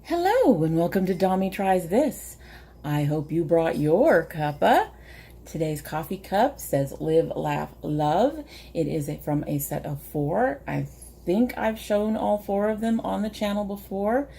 Hello and welcome to domytriesthis. I hope you brought your cuppa. Today's coffee cup says Live, Laugh, Love. It is from a set of 4. I think I've shown all 4 of them on the channel before.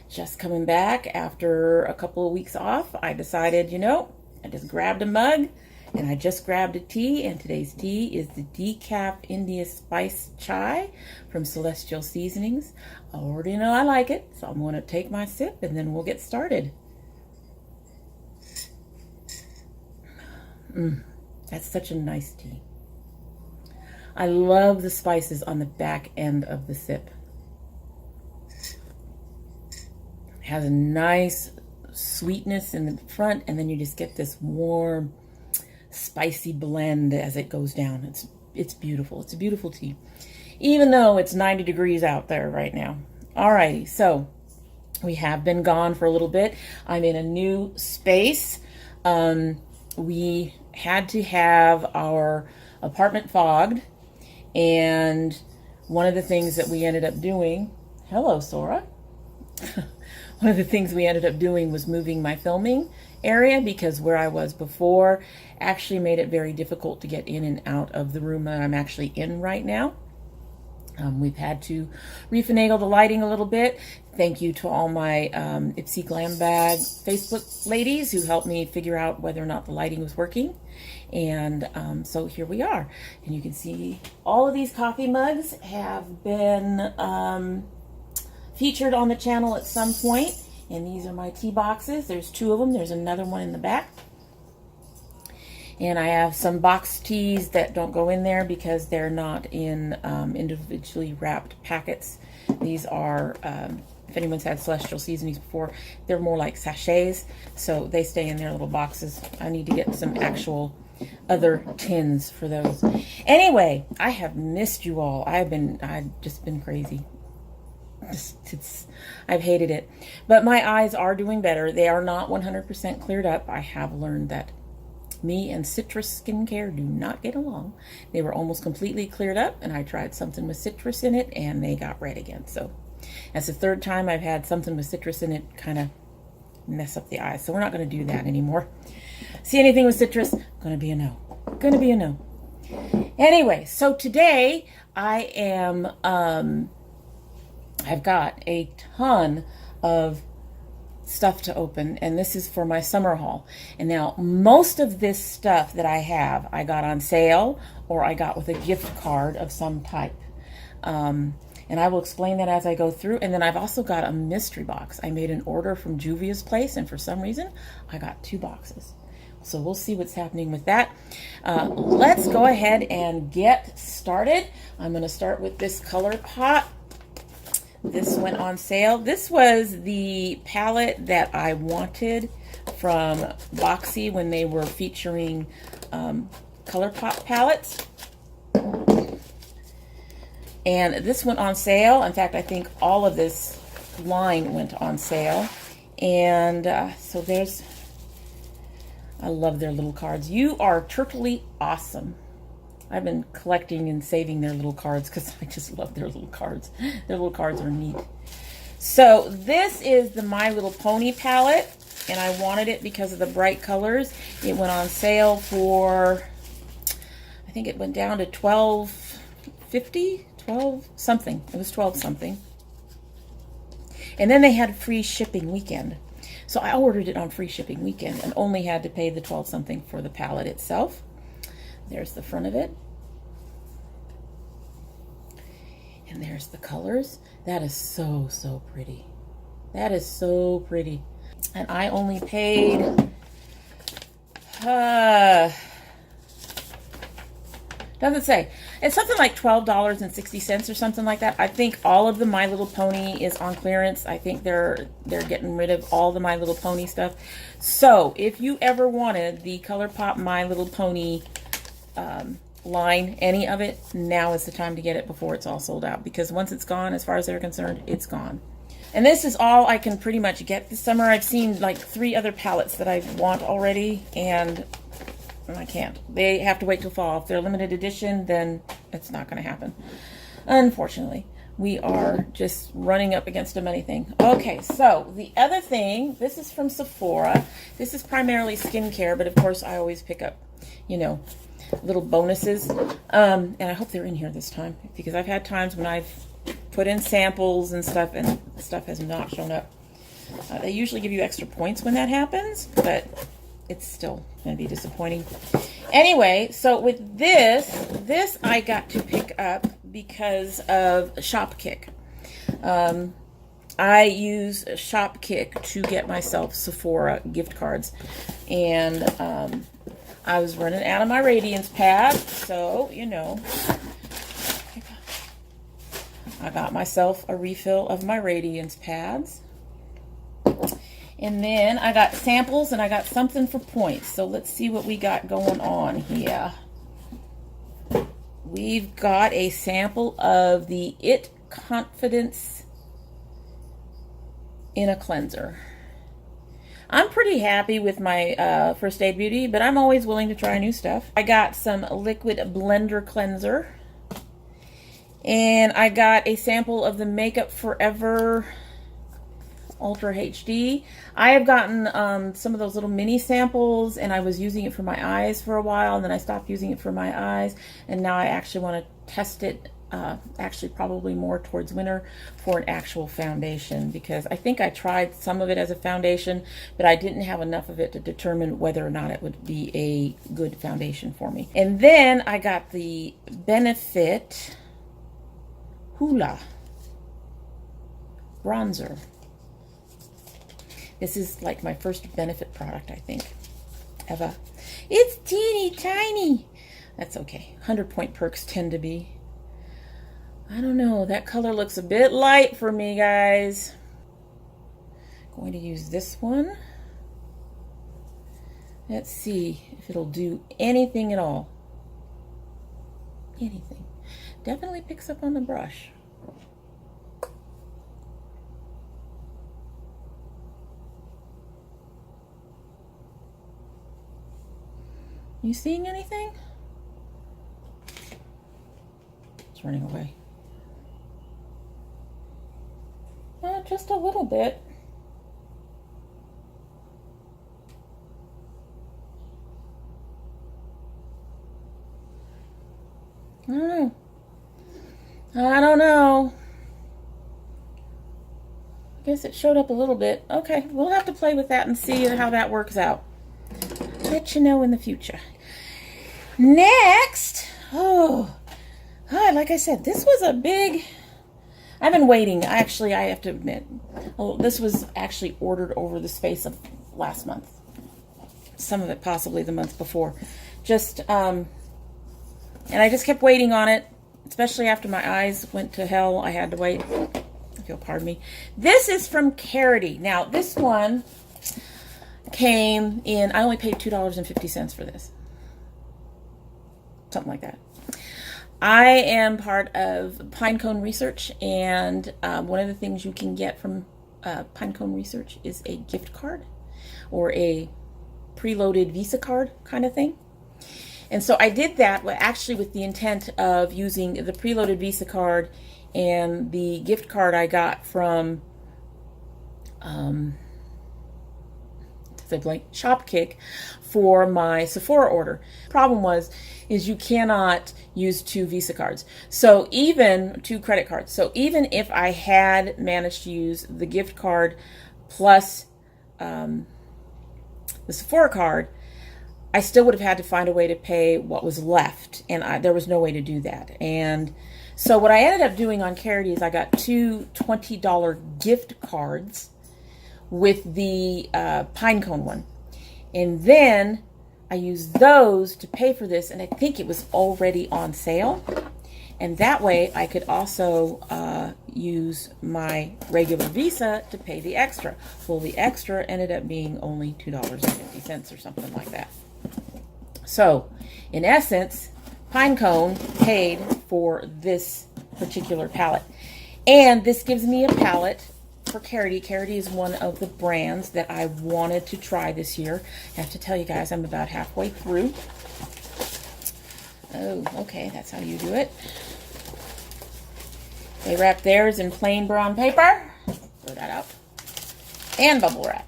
Just coming back after a couple of weeks off, I decided, I just grabbed a mug and I just grabbed a tea, and today's tea is the Decaf India Spice Chai from Celestial Seasonings. I already know I like it, so I'm going to take my sip and then we'll get started. That's such a nice tea. I love the spices on the back end of the sip. It has a nice sweetness in the front, and then you just get this warm, spicy blend as it goes down. It's beautiful. It's a beautiful tea, even though it's 90 degrees out there right now. Alrighty, so we have been gone for a little bit. I'm in a new space. We had to have our apartment fogged, and one of the things that we ended up doing, hello Sora, one of the things we ended up doing was moving my filming area, because where I was before actually made it very difficult to get in and out of the room that I'm actually in right now. We've had to refinagle the lighting a little bit. Thank you to all my Ipsy Glam Bag Facebook ladies who helped me figure out whether or not the lighting was working. And so here we are. And you can see all of these coffee mugs have been featured on the channel at some point. And these are my tea boxes. There's 2 of them. There's another one in the back. And I have some box teas that don't go in there because they're not in individually wrapped packets. These are, if anyone's had Celestial Seasonings before, they're more like sachets, so they stay in their little boxes. I need to get some actual other tins for those. Anyway, I have missed you all. I've just been crazy. I've hated it. But my eyes are doing better. They are not 100% cleared up. I have learned that me and citrus skincare do not get along. They were almost completely cleared up, and I tried something with citrus in it and they got red again. So that's the 3rd time I've had something with citrus in it kind of mess up the eyes. So we're not going to do that anymore. See anything with citrus, gonna be a no. Gonna be a no. Anyway, so today I am I've got a ton of stuff to open, and this is for my summer haul. And now most of this stuff that I have, I got on sale or I got with a gift card of some type. And I will explain that as I go through. And then I've also got a mystery box. I made an order from Juvia's place, and for some reason I got 2 boxes. So we'll see what's happening with that. Let's go ahead and get started. I'm going to start with this ColourPop. This went on sale. This was the palette that I wanted from Boxy when they were featuring ColourPop palettes. And this went on sale. In fact, I think all of this line went on sale. And so there's, I love their little cards. You are turtly awesome. I've been collecting and saving their little cards because I just love their little cards. Their little cards are neat. So this is the My Little Pony palette, and I wanted it because of the bright colors. It went on sale for, I think it went down to $12.50, 12 something. It was 12 something. And then they had free shipping weekend. So I ordered it on free shipping weekend and only had to pay the 12 something for the palette itself. There's the front of it. And there's the colors. That is so, so pretty. That is so pretty. And I only paid, doesn't say. It's something like $12.60 or something like that. I think all of the My Little Pony is on clearance. I think they're getting rid of all the My Little Pony stuff. So if you ever wanted the ColourPop My Little Pony line, any of it, now is the time to get it before it's all sold out, because once it's gone, as far as they're concerned, it's gone. And this is all I can pretty much get this summer. I've seen like 3 other palettes that I want already, and I can't. They have to wait till fall. If they're limited edition, then it's not going to happen, unfortunately. we are just running up against a money thing. Okay, so the other thing, this is from Sephora. This is primarily skincare, but of course I always pick up, you know, little bonuses. And I hope they're in here this time, because I've had times when I've put in samples and stuff and stuff has not shown up. They usually give you extra points when that happens, but it's still going to be disappointing. Anyway, so with this I got to pick up because of Shopkick. I use Shopkick to get myself Sephora gift cards. And I was running out of my Radiance pad, so, you know, I got myself a refill of my Radiance pads. And then I got samples and I got something for points. So let's see what we got going on here. We've got a sample of the It Confidence in a Cleanser. I'm pretty happy with my First Aid Beauty, but I'm always willing to try new stuff. I got some Liquid Blender Cleanser. And I got a sample of the Makeup Forever Ultra HD. I have gotten some of those little mini samples, and I was using it for my eyes for a while, and then I stopped using it for my eyes, and now I actually want to test it, actually probably more towards winter, for an actual foundation, because I think I tried some of it as a foundation, but I didn't have enough of it to determine whether or not it would be a good foundation for me. And then I got the Benefit Hoola Bronzer. This is like my first Benefit product, I think, ever. It's teeny tiny. That's okay. 100-point perks tend to be. I don't know. That color looks a bit light for me, guys. Going to use this one. Let's see if it'll do anything at all. Anything. Definitely picks up on the brush. You seeing anything? It's running away. Just a little bit. I don't know. I don't know. I guess it showed up a little bit. Okay, we'll have to play with that and see how that works out. Let you know in the future. Next, like I said, this was a big, I've been waiting. Actually, I have to admit, this was actually ordered over the space of last month. Some of it possibly the month before. And I just kept waiting on it, especially after my eyes went to hell. I had to wait. If you'll pardon me. This is from Carity. Now, this one came in, I only paid $2.50 for this. Something like that. I am part of Pinecone Research, and one of the things you can get from Pinecone Research is a gift card or a preloaded Visa card kind of thing. And so I did that actually with the intent of using the preloaded Visa card and the gift card I got from Shopkick for my Sephora order. Problem is you cannot use 2 Visa cards. So even 2 credit cards. So even if I had managed to use the gift card plus the Sephora card, I still would have had to find a way to pay what was left, and there was no way to do that. And so what I ended up doing on Carity is I got 2 $20 gift cards with the Pinecone one, and then I used those to pay for this, and I think it was already on sale, and that way I could also use my regular Visa to pay the extra. Well, the extra ended up being only $2.50 or something like that. So in essence, Pinecone paid for this particular palette, and this gives me a palette for Carity. Carity is one of the brands that I wanted to try this year. I have to tell you guys, I'm about halfway through. Oh, okay, that's how you do it. They wrap theirs in plain brown paper. Throw that out. And bubble wrap.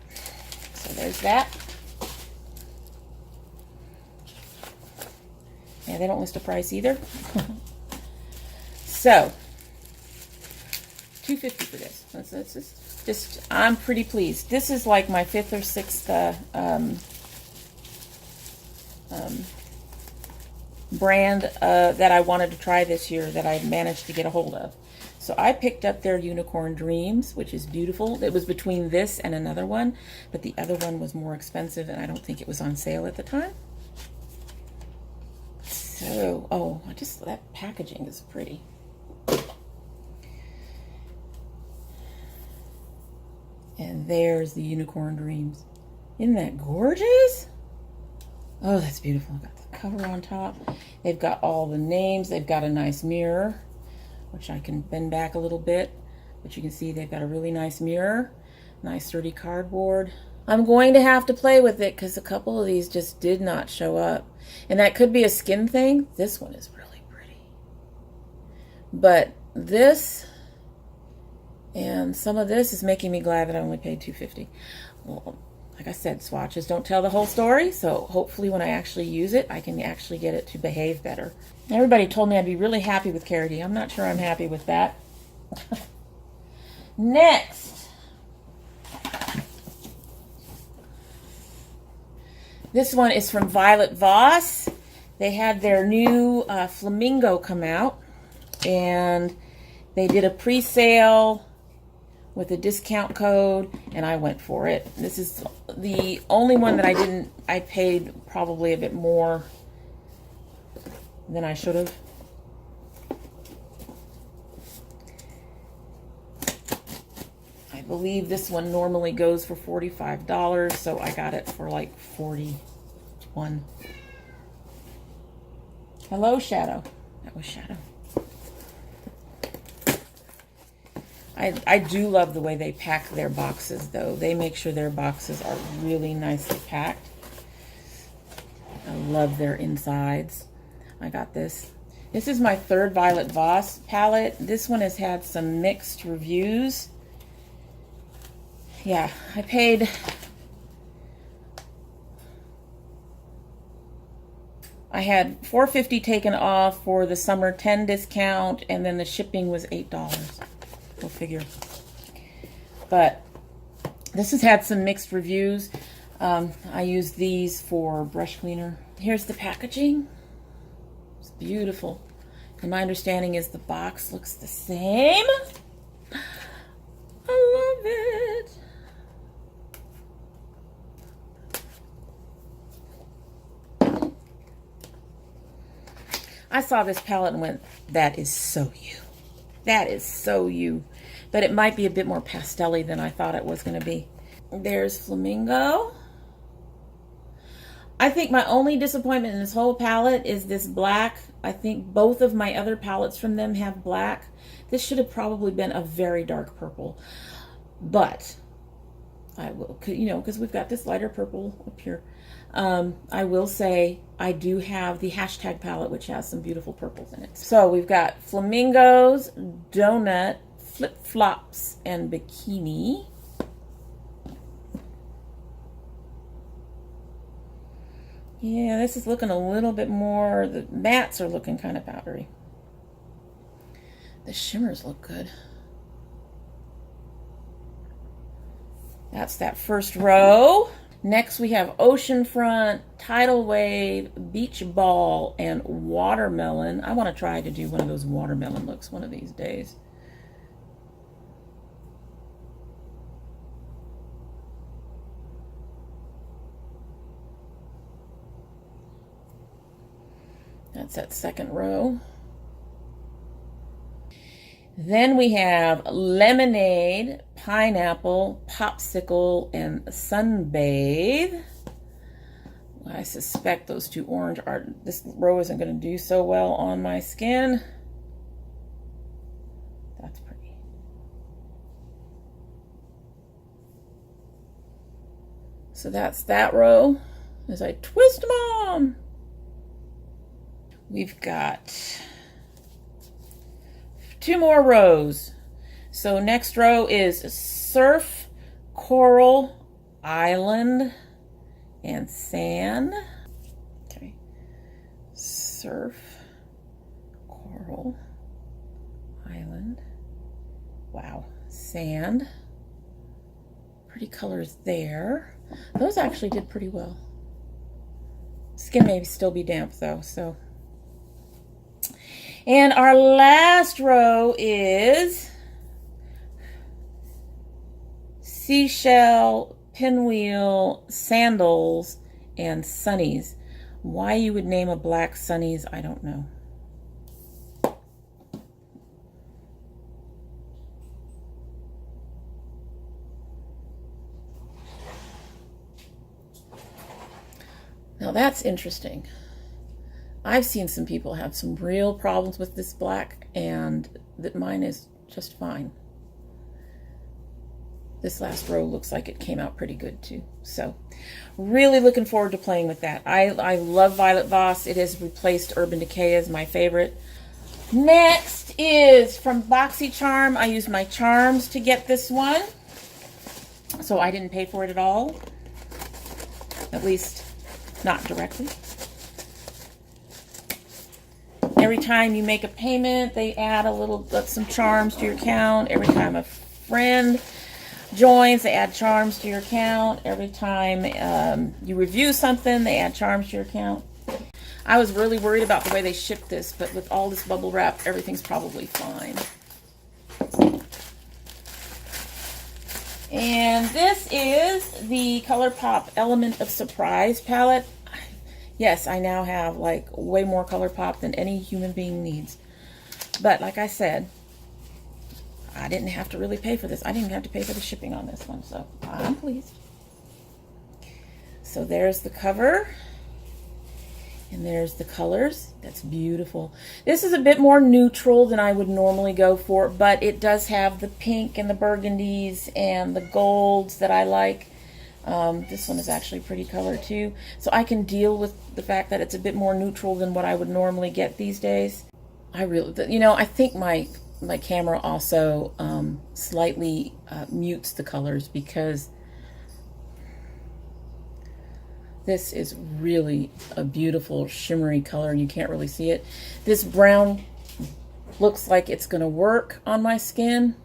So there's that. Yeah, they don't list a price either. So, $2.50 for this. That's just, I'm pretty pleased. This is like my 5th or 6th brand that I wanted to try this year that I managed to get a hold of. So I picked up their Unicorn Dreams, which is beautiful. It was between this and another one, but the other one was more expensive, and I don't think it was on sale at the time. So, oh, that packaging is pretty. And there's the Unicorn Dreams. Isn't that gorgeous? Oh, that's beautiful. Got the cover on top. They've got all the names. They've got a nice mirror, which I can bend back a little bit. But you can see they've got a really nice mirror. Nice sturdy cardboard. I'm going to have to play with it because a couple of these just did not show up. And that could be a skin thing. This one is really pretty. But this and some of this is making me glad that I only paid $2.50. Well, like I said, swatches don't tell the whole story. So hopefully when I actually use it, I can actually get it to behave better. Everybody told me I'd be really happy with Carity. I'm not sure I'm happy with that. Next. This one is from Violet Voss. They had their new Flamingo come out, and they did a pre-sale with a discount code, and I went for it. This is the only one that I paid probably a bit more than I should have. I believe this one normally goes for $45, so I got it for like $41. Hello, Shadow. That was Shadow. I do love the way they pack their boxes, though. They make sure their boxes are really nicely packed. I love their insides. I got this. This is my 3rd Violet Voss palette. This one has had some mixed reviews. Yeah, I paid... I had $4.50 taken off for the summer 10 discount, and then the shipping was $8. Go figure. But this has had some mixed reviews. I use these for brush cleaner. Here's the packaging. It's beautiful. And my understanding is the box looks the same. I love it. I saw this palette and went, that is so you. That is so you. But it might be a bit more pastel-y than I thought it was going to be. There's Flamingo. I think my only disappointment in this whole palette is this black. I think both of my other palettes from them have black. This should have probably been a very dark purple. But I will, you know, because we've got this lighter purple up here. I will say I do have the hashtag palette, which has some beautiful purples in it. So we've got Flamingos, Donut, Flip Flops, and Bikini. Yeah, this is looking a little bit more, the mattes are looking kind of powdery. The shimmers look good. That's that first row. Next we have Oceanfront, Tidal Wave, Beach Ball, and Watermelon. I want to try to do one of those watermelon looks one of these days. That's that second row. Then we have Lemonade, Pineapple, Popsicle, and Sunbathe. I suspect those two orange are, this row isn't going to do so well on my skin. That's pretty. So that's that row. As I twist them on. We've got 2 more rows. So next row is Surf, Coral, Island, and Sand. Okay. Surf, Coral, Island. Wow. Sand. Pretty colors there. Those actually did pretty well. Skin may still be damp though, so. And our last row is Seashell, Pinwheel, Sandals, and Sunnies. Why you would name a black Sunnies, I don't know. Now that's interesting. I've seen some people have some real problems with this black, and that mine is just fine. This last row looks like it came out pretty good too. So really looking forward to playing with that. I love Violet Voss. It has replaced Urban Decay as my favorite. Next is from BoxyCharm. I used my charms to get this one, so I didn't pay for it at all. At least not directly. Every time you make a payment, they add some charms to your account. Every time a friend joins, they add charms to your account. Every time you review something, they add charms to your account. I was really worried about the way they shipped this, but with all this bubble wrap, everything's probably fine. And this is the ColourPop Element of Surprise palette. Yes, I now have like way more ColourPop than any human being needs. But like I said, I didn't have to really pay for this. I didn't even have to pay for the shipping on this one, so I'm pleased. So there's the cover. And there's the colors. That's beautiful. This is a bit more neutral than I would normally go for, but it does have the pink and the burgundies and the golds that I like. This one is actually pretty color too. So I can deal with the fact that it's a bit more neutral than what I would normally get these days. I really, you know, I think my camera also slightly mutes the colors, because this is really a beautiful shimmery color and you can't really see it. This brown looks like it's gonna work on my skin.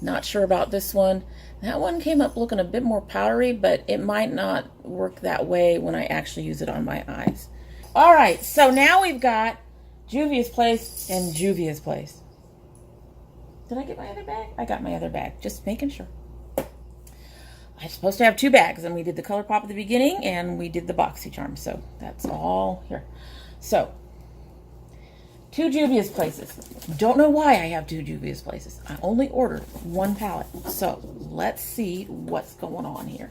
Not sure about this one. That one came up looking a bit more powdery, but it might not work that way when I actually use it on my eyes. All right, so now we've got Juvia's Place and Juvia's Place. Did I get my other bag? I got my other bag, just making sure. I'm supposed to have 2 bags, and we did the ColourPop at the beginning, and we did the BoxyCharm, so that's all here. So, 2 Juvia's Places. Don't know why I have 2 Juvia's Places. I only ordered 1 palette, so let's see what's going on here.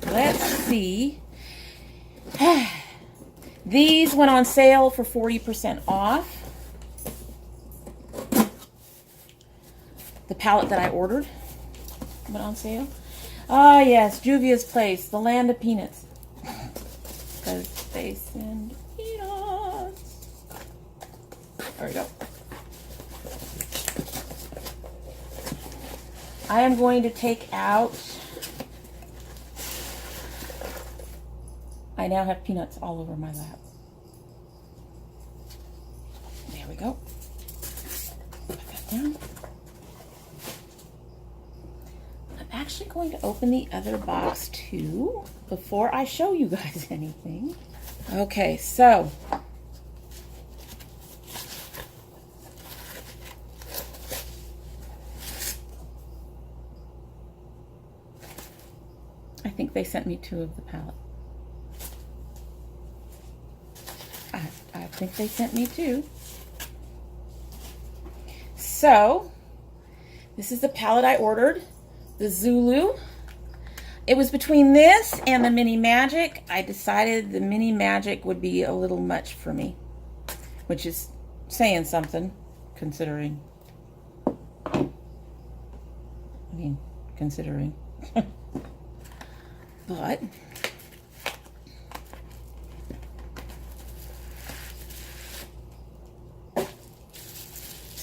Let's see. These went on sale for 40% off. The palette that I ordered went on sale. Ah, yes, Juvia's Place, the land of peanuts. Because they send peanuts. There we go. I am going to take out, I now have peanuts all over my lap. There we go. Put that down. Actually going to open the other box too before I show you guys anything. Okay, so I think they sent me 2 of the palette. I think they sent me 2. So this is the palette I ordered. The Zulu. It was between this and the Mini Magic. I decided the Mini Magic would be a little much for me, which is saying something, considering. Considering. But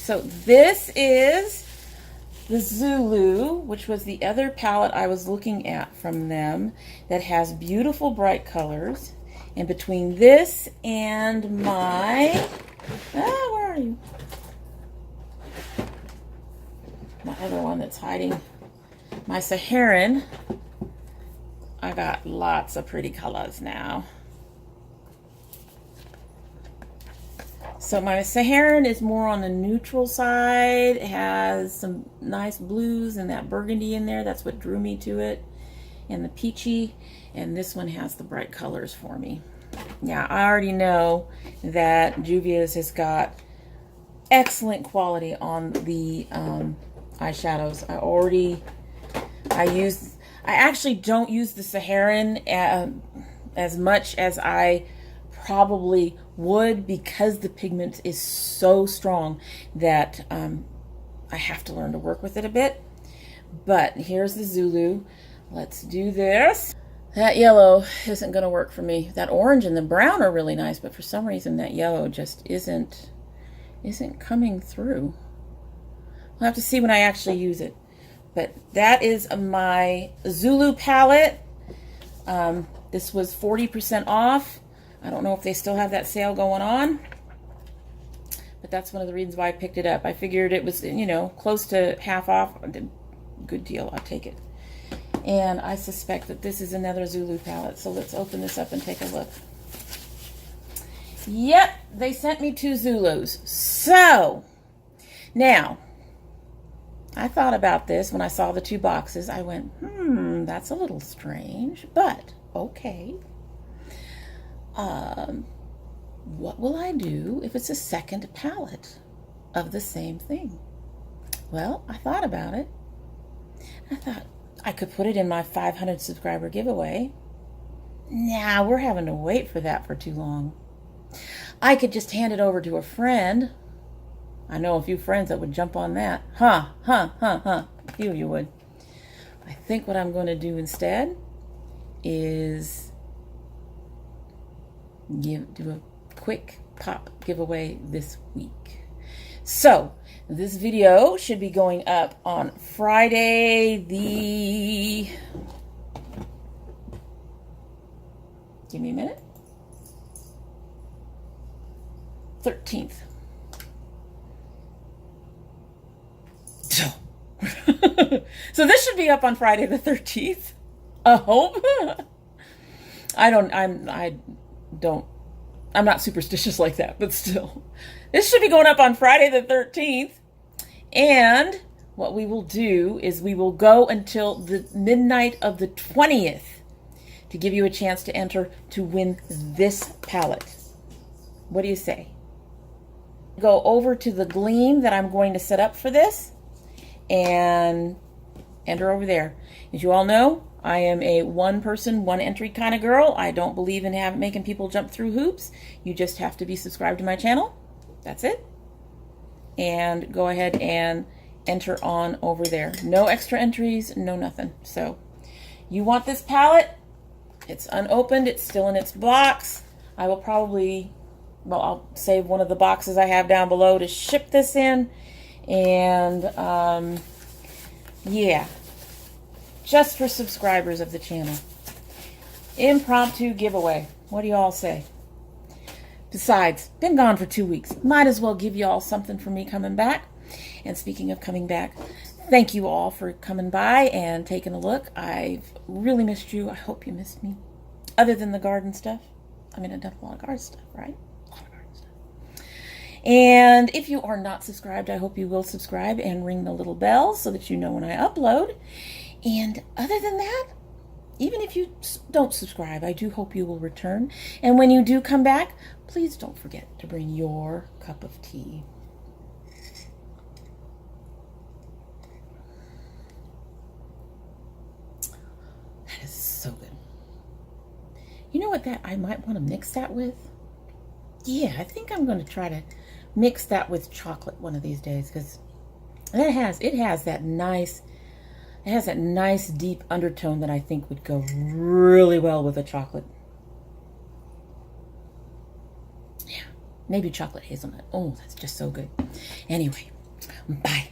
So this is the Zulu, which was the other palette I was looking at from them that has beautiful bright colors. And between this and my, where are you? My other one that's hiding, my Saharan, I got lots of pretty colors now. So my Saharan is more on the neutral side. It has some nice blues and that burgundy in there. That's what drew me to it. And the peachy. And this one has the bright colors for me. Yeah, I already know that Juvia's has got excellent quality on the eyeshadows. I actually don't use the Saharan as much as I probably would, because the pigment is so strong that I have to learn to work with it a bit. But here's the Zulu. Let's do this. That yellow isn't going to work for me. That orange and the brown are really nice, but for some reason that yellow just isn't coming through. We'll have to see when I actually use it. But that is my Zulu palette. This was 40% off. I don't know if they still have that sale going on, but that's one of the reasons why I picked it up. I figured it was, you know, close to half off. Good deal. I'll take it. And I suspect that this is another Zulu palette. So let's open this up and take a look. Yep, they sent me 2 Zulus. So now, I thought about this when I saw the 2 boxes. I went, that's a little strange, but okay. What will I do if it's a second palette of the same thing? Well, I thought about it. I thought I could put it in my 500 subscriber giveaway. Nah, we're having to wait for that for too long. I could just hand it over to a friend. I know a few friends that would jump on that. You would. I think what I'm going to do instead is do a quick pop giveaway this week. So this video should be going up on Friday the, give me a minute, 13th. So this should be up on Friday the 13th. I hope. I'm not superstitious like that, but still. This should be going up on Friday the 13th. And what we will do is we will go until the midnight of the 20th to give you a chance to enter to win this palette. What do you say? Go over to the gleam that I'm going to set up for this and enter over there. As you all know, I am a one person, one entry kind of girl. I don't believe in making people jump through hoops. You just have to be subscribed to my channel. That's it. And go ahead and enter on over there. No extra entries, no nothing. So you want this palette? It's unopened. It's still in its box. I will probably, well, I'll save one of the boxes I have down below to ship this in. And yeah, just for subscribers of the channel. Impromptu giveaway. What do you all say? Besides, been gone for 2 weeks. Might as well give you all something for me coming back. And speaking of coming back, thank you all for coming by and taking a look. I've really missed you. I hope you missed me. Other than the garden stuff. I mean, I've done a lot of garden stuff, right? A lot of garden stuff. And if you are not subscribed, I hope you will subscribe and ring the little bell so that you know when I upload. And other than that, even if you don't subscribe, I do hope you will return. And when you do come back, please don't forget to bring your cup of tea. That is so good. You know what I might want to mix that with? Yeah, I think I'm going to try to mix that with chocolate one of these days, because it has that nice deep undertone that I think would go really well with a chocolate. Yeah, maybe chocolate hazelnut. Oh, that's just so good. Anyway, Bye.